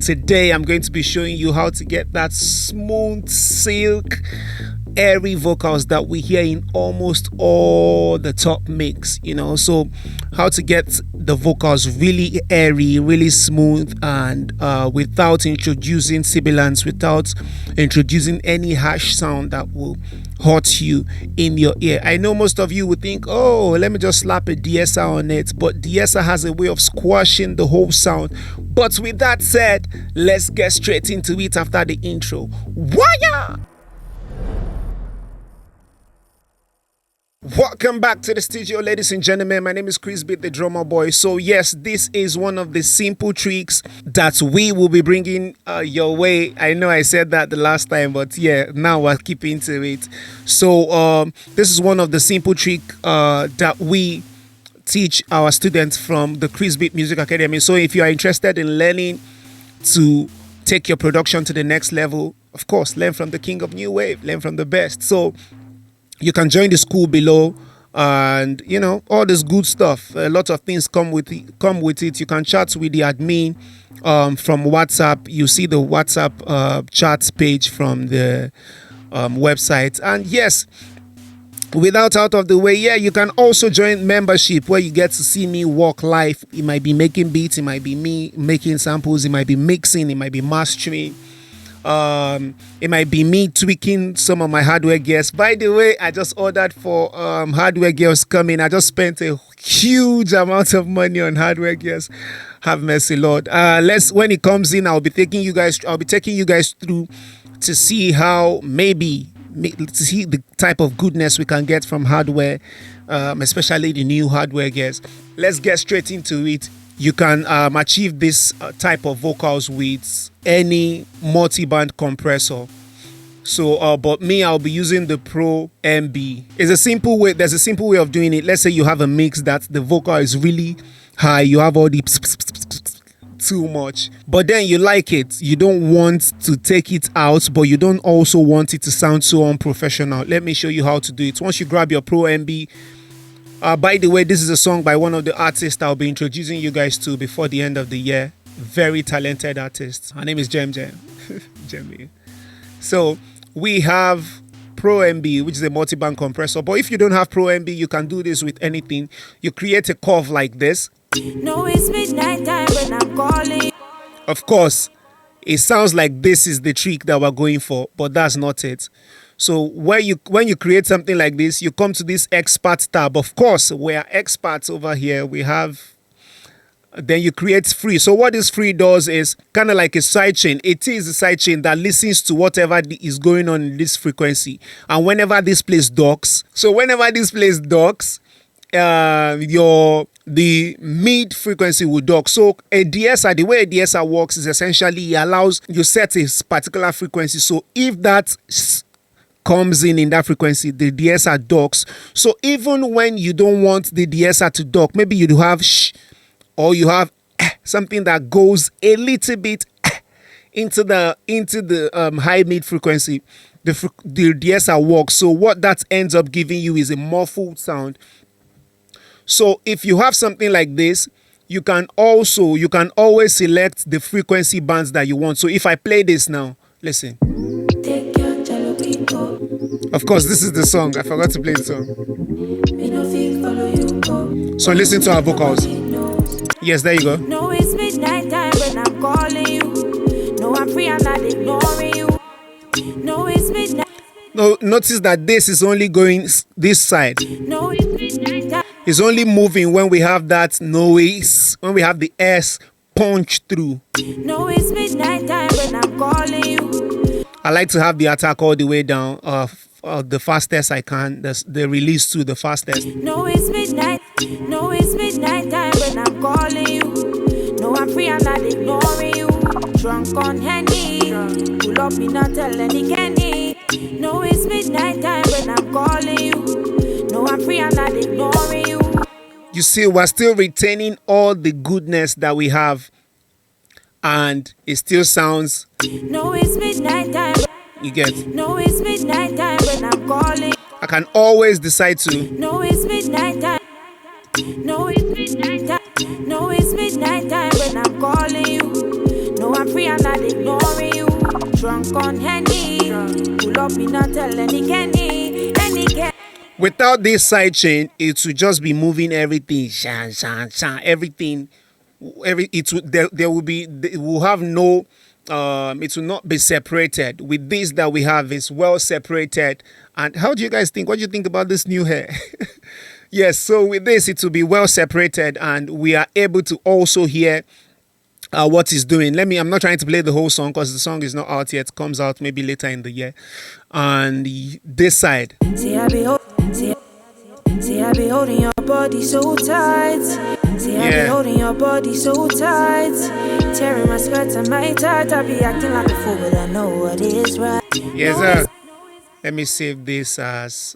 today I'm going to be showing you how to get that smooth, silk, airy vocals that we hear in almost all the top mix, so how to get the vocals really airy, really smooth, and without introducing sibilance, without introducing any harsh sound that will hurt you in your ear. I know most of you would think, oh, let me just slap a de-esser on it, but de-esser has a way of squashing the whole sound. But with that said, let's get straight into it after the intro. Wire! Welcome back to the studio, ladies and gentlemen. My name is Krizbeatz, the drummer boy. So yes, this is one of the simple tricks that we will be bringing your way. I know I said that the last time, but yeah, now we're keeping to it. So this is one of the simple tricks that we teach our students from the Krizbeatz Music Academy. So if you are interested in learning to take your production to the next level, of course, learn from the king of new wave, learn from the best. So you can join the school below, and all this good stuff. A lot of things come with it. You can chat with the admin from WhatsApp. You see the WhatsApp chat page from the website. And yes, without out of the way, you can also join membership, where you get to see me work live. It might be making beats, it might be me making samples, it might be mixing, it might be mastering. It might be me tweaking some of my hardware gears. By the way, I just ordered for hardware gears coming. I just spent a huge amount of money on hardware gears. Have mercy, Lord. When it comes in, I'll be taking you guys through to see how to see the type of goodness we can get from hardware, especially the new hardware gears. Let's get straight into it. You can achieve this type of vocals with any multiband compressor. So, but me, I'll be using the Pro MB. There's a simple way of doing it. Let's say you have a mix that the vocal is really high. You have all the too much, but then you like it. You don't want to take it out, but you don't also want it to sound so unprofessional. Let me show you how to do it. Once you grab your Pro MB, by the way, this is a song by one of the artists I'll be introducing you guys to before the end of the year. Very talented artist. Her name is Jem. So we have Pro MB, which is a multi-band compressor. But if you don't have Pro MB, you can do this with anything. You create a curve like this. No, it's midnight time when I'm calling. Of course, it sounds like this is the trick that we're going for, but that's not it. So when you create something like this, you come to this expert tab. Of course, we are experts over here. Then you create free. So what this free does is kind of like a sidechain. It is a sidechain that listens to whatever is going on in this frequency. And whenever this place docks, the mid frequency will dock. So a de-esser, the way a de-esser works is essentially it allows you set a particular frequency. So if that comes in that frequency, the de-esser docks. So even when you don't want the de-esser to dock, maybe you have shh, or you have something that goes a little bit into the high mid frequency, the de-esser works. So what that ends up giving you is a muffled sound. So if you have something like this, you can always select the frequency bands that you want. So if I play this now, listen. Of course, this is the song. I forgot to play the song. So listen to our vocals. Yes, there you go. No, it's midnight time when I'm calling you. No, I'm free, I'm not ignoring you. No, it's midnight. No, notice that this is only going this side. No, it's midnight time. It's only moving when we have that noise, when we have the S punch through. No, it's midnight time when I'm calling you. I like to have the attack all the way down, the fastest I can, the release to the fastest. No, it's midnight. No, it's midnight time when I'm calling you. No, I'm free, I'm not ignoring you. Drunk on Henny, pull up me not tell any Kenny. No, it's midnight time when I'm calling you. No, I'm free, I'm not ignoring you. You see, we're still retaining all the goodness that we have, and it still sounds. No, it's midnight time. You get. No, it's midnight time when I'm calling. I can always decide to. No, it's midnight time. No, it's midnight time. No, it's midnight time when I'm calling you. No, I'm free. I'm not ignoring you. Drunk on Henny. Pull up, me not tell any Kenny. Without this side chain, it would just be moving everything, shan, shan, shan, everything. There will be, it will have no, it will not be separated. With this that we have, is well separated. And how do you guys think? What do you think about this new hair? Yes, so with this, it will be well separated, and we are able to also hear what he's doing. I'm not trying to play the whole song because the song is not out yet. It comes out maybe later in the year. And this side. See, I be holding your body so tight. See, I be holding your body so tight. Tearing my skirt and my tight. I be acting like a fool, but I know what is right. Yes, sir. Let me save this as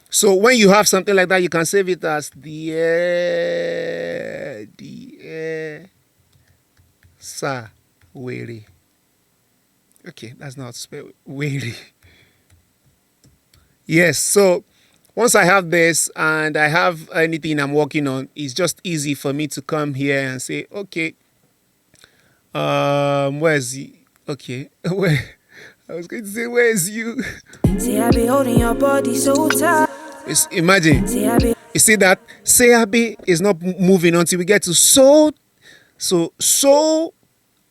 so when you have something like that, you can save it as the sa weary. Okay, that's not spelled weary. Yes, so once I have this and I have anything I'm working on, it's just easy for me to come here and say, okay, where's the okay? Where I was going to say, where's you? See, I be holding your body so tight. Imagine. You see that? Say Abi is not moving until we get to so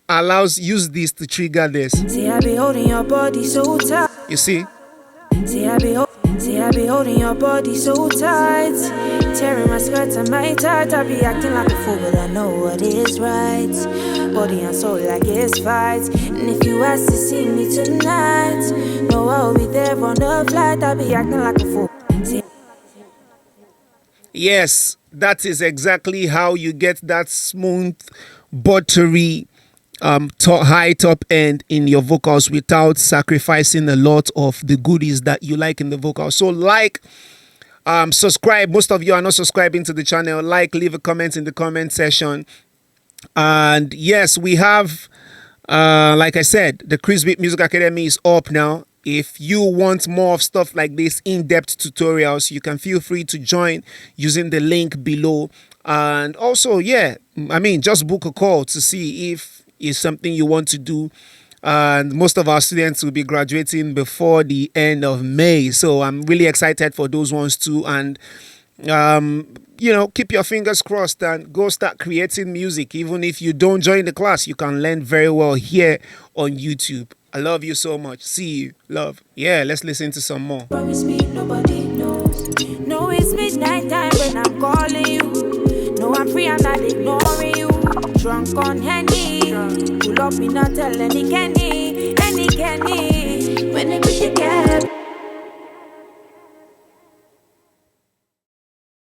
allows, use this to trigger this. See, I be holding your body so tight. You see? See, I be holding your body so tight. Tearing my skirt and my tight. I be acting like a fool, but I know what is right. Body and soul like it's fight. And if you ask to see me tonight, know I'll be there on the flight. I be acting like a fool. See? Yes, that is exactly how you get that smooth, buttery, high top end in your vocals without sacrificing a lot of the goodies that you like in the vocals. So subscribe. Most of you are not subscribing to the channel. Leave a comment in the comment section. And yes, we have, like I said, the Krizbeatz Music Academy is up now. If you want more of stuff like this, in-depth tutorials, you can feel free to join using the link below. And also, just book a call to see if it's something you want to do. And most of our students will be graduating before the end of May. So I'm really excited for those ones too. And, keep your fingers crossed and go start creating music. Even if you don't join the class, you can learn very well here on YouTube. I love you so much. See you. Love. Yeah, let's listen to some more. Promise me nobody knows. No, it's midnight time when I'm calling you. No, I'm free, I'm not ignoring you. Drunk on Henny. Pull up, me not tell any Kenny.